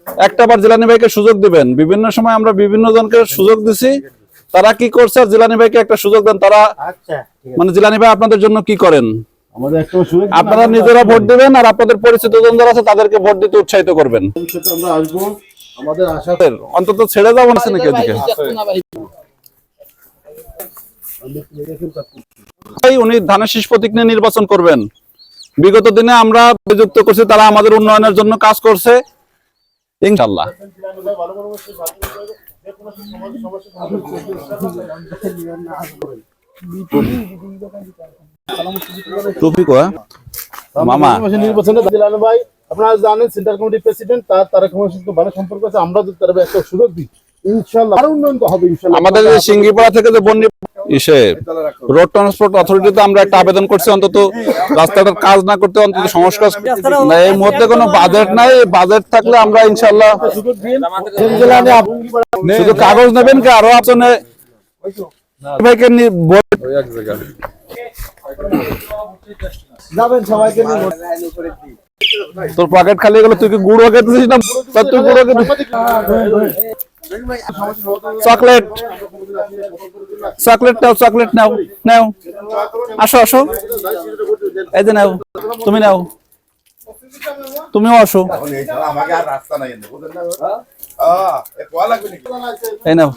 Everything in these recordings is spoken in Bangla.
একটাবার জিলানী ভাইকে সুযোগ দিবেন। বিভিন্ন সময় আমরা বিভিন্ন জনকে সুযোগ দিছি, তারা কি করছে, জিলানী ভাইকে একটা সুযোগ দেন। তারা মানে জিলানী ভাই আপনাদের জন্য কি করেন আপনারা নিজেরা ভোট দিবেন, আর আপনাদের পরিচিত জন যারা আছে তাদেরকে ভোট দিতে উৎসাহিত করবেন। আমরা আসবো, আমাদের আশা অন্তত ছেড়ে যাবো না নাকি ওদিকে। উনি ধানের শীষ প্রতীক নিয়ে নির্বাচন করবেন। বিগত দিনে আমরা নিযুক্ত করছি, তারা আমাদের উন্নয়নের জন্য কাজ করছে ইনশাআল্লাহ। মামা নির্বাচনে জিলানী ভাই আপনারা জানেন সেন্ট্রাল কমিটি প্রেসিডেন্ট, তার ভালো সম্পর্ক আছে। আমরা যদি তার একটা সুযোগ দিই ইনশাআল্লাহ আরো উন্নয়ন হবে ইনশাআল্লাহ। আমাদের সিঙ্গিপাড়া থেকে যে বন্যী রোড ট্রান্সপোর্ট অথরিটিতে আমরা একটা আবেদন করছি, অন্তত রাস্তাটার কাজ না করতে অন্তত সংস্কার। এই মুহূর্তে কোনো বাজেট নাই, বাজেট থাকলে আমরা ইনশাআল্লাহ শুধু কাগজ নেবেন কি আরো আপনি ভাইকে যাবেন সবাইকে নিয়ে তোর পকেট খালি গেল, তুই কি গুড় খেতেছিস না? তুই গুড় চকলেট চকলেট নাও, চকলেট নাও, নাও আসো আসো, এই যে নাও, তুমি নাও, তুমিও আসো, এই নাও।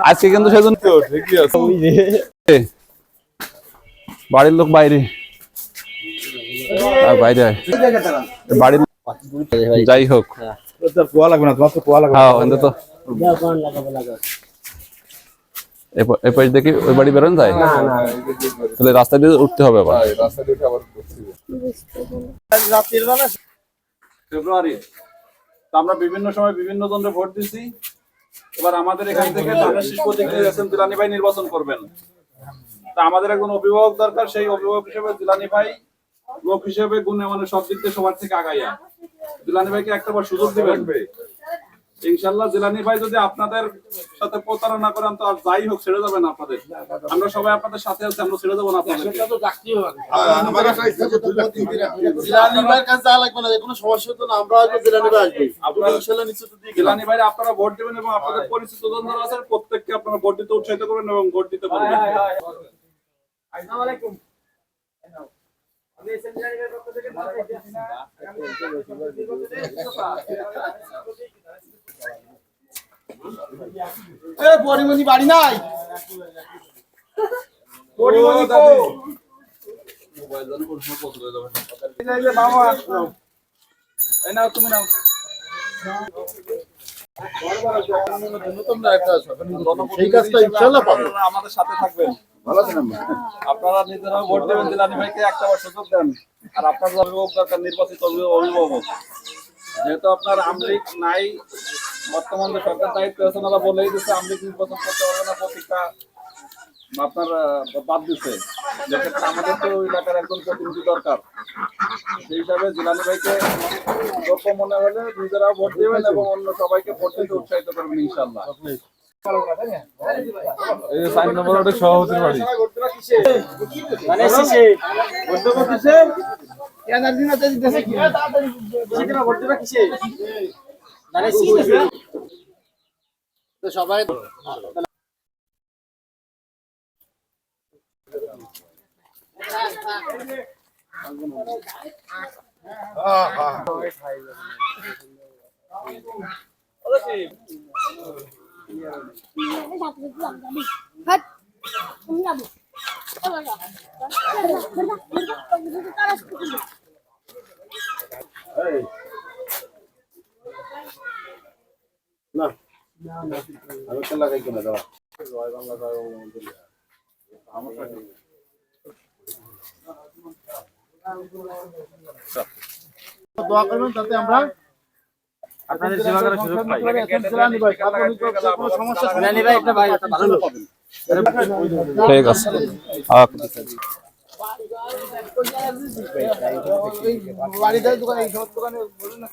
আজকে কিন্তু সেজন্য বাড়ির লোক বাইরে বাইরে বাড়ির যাই হোক কুয়া লাগবে না, তোমার তো কুয়া লাগবে। তো এপাশ দেখি ওই বাড়ি বেরোন যায়, তাহলে রাস্তা দিয়ে উঠতে হবে আবার। ফেব্রুয়ারি আমরা বিভিন্ন সময় বিভিন্ন জনের ভোট দিচ্ছি। এবার আমাদের এখান থেকে ধানের শীষ প্রতীক জিলানী ভাই নির্বাচন করবেন। তা আমাদের একজন অভিভাবক দরকার, সেই অভিভাবক হিসেবে জিলানী ভাই লোক হিসেবে গুণে মানে সব দিক থেকে সবার থেকে আগাইয়া জিলানী ভাইকে একটাবার সুযোগ দিবেন ইনশাআল্লাহ। জিলানী ভাই যদি আপনাদের সাথে প্রতারণা করেন তো আর যাই হোক ছেড়ে যাবেন আপনাদের। আমরা সবাই আপনাদের সাথে আছি, আমরা ছেড়ে যাবো না আপনাদের। জিলানী ভাইয়ের কাছে যা লাগবে না, কোনো সমস্যা হতো না, আমরা আসবো, জিলানী ভাই আসবে। আপনারা ইনশাআল্লাহ নিশ্চিত দিয়ে জিলানী ভাই আপনারা ভোট দিবেন এবং আপনাদের পরিচিত জন যারা আছেন প্রত্যেককে আপনারা ভোট দিতে উৎসাহিত করবেন এবং ভোট দিতে পারবেন। আসসালামু আলাইকুম। আমি জিলানী ভাইয়ের পক্ষ থেকে পরিমণি বাড়ি নাই, পরিমণি কো মোবাইল জানো কোন সময় পছন্দ হয়ে যাবে। এই যে মামা এই নাও, তুমি নাও। সেই কাজটা ইনশাআল্লাহ পাবেন, আমাদের সাথে থাকবেন। ভালো আছেন আপনারা নিজেরাও ভোট দেবেন, জিলানী ভাইকে একটাবার সুযোগ দেন। আর আপনার অভিভাবক দরকার, নির্বাচিত অভিভাবক। যেহেতু আপনার আমলিক নাই, বর্তমান যে সরকার দায়িত্ব আছে ওনারা বলেই দিচ্ছে আমলিক নির্বাচন করতে পারবে না, প্রতীকটা আপনার বাদ দিচ্ছে। যেক্ষেত্রে আমাদের তো ওই এলাকার একজন প্রতিনিধি দরকার। সেই হিসাবে জিলানী ভাইকে যোগ্য মনে হলে নিজেরাও ভোট দেবেন এবং অন্য সবাইকে ভোট দিতে উৎসাহিত করবেন ইনশাআল্লাহ। এই 4 নম্বর ওটা সভাপতির বাড়ি মানে কিসে ভোট দেব কিসে এনার্জি না দেশে কি কিসে ভোট দেব কিসে মানে কিসে তো সবাই দোয়া করবেন যাতে আমরা আপনাদের সেবা করার সুযোগ পাই। জিলানী ভাই কোনো সমস্যা জিলানী ভাই একটা ভাই একটা ভালো পাবেন। ঠিক আছে বাড়ি দোকানে এই সব দোকানে বলুন না।